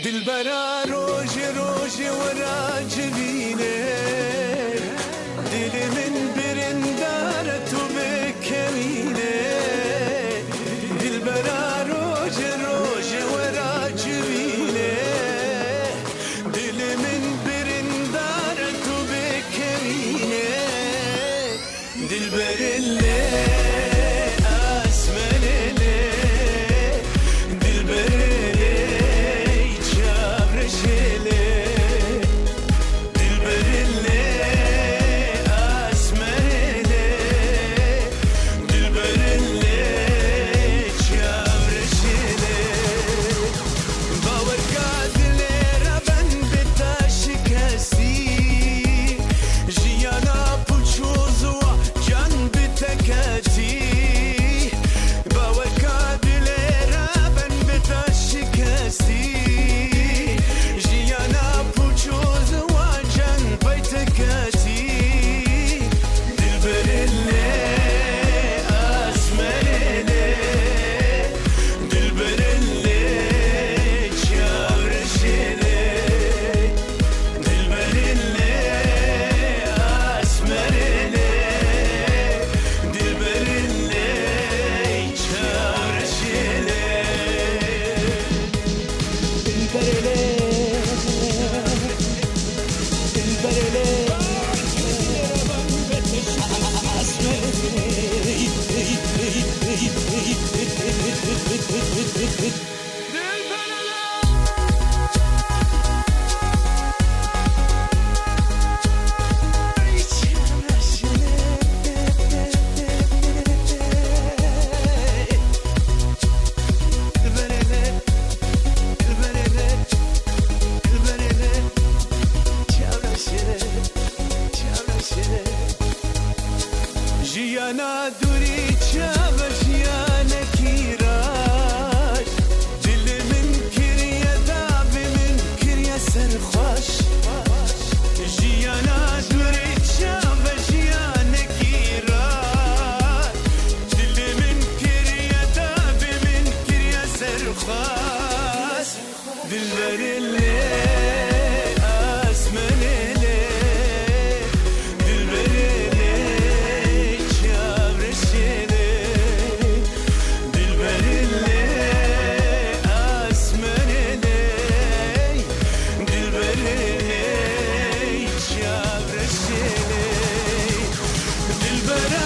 دلبرا روج روج ورا جبینه دل من برندار تو بکمینه دلبرا روج روج ورا جبینه دل من برندار تو بکمینه دلبر جیانا دوری چاوش یانه کیراش دل من کریه داب من کریه سرخوش جیانا دوری چاوش یانه کیراش دل من کریه داب من کریه سرخوش دلبر but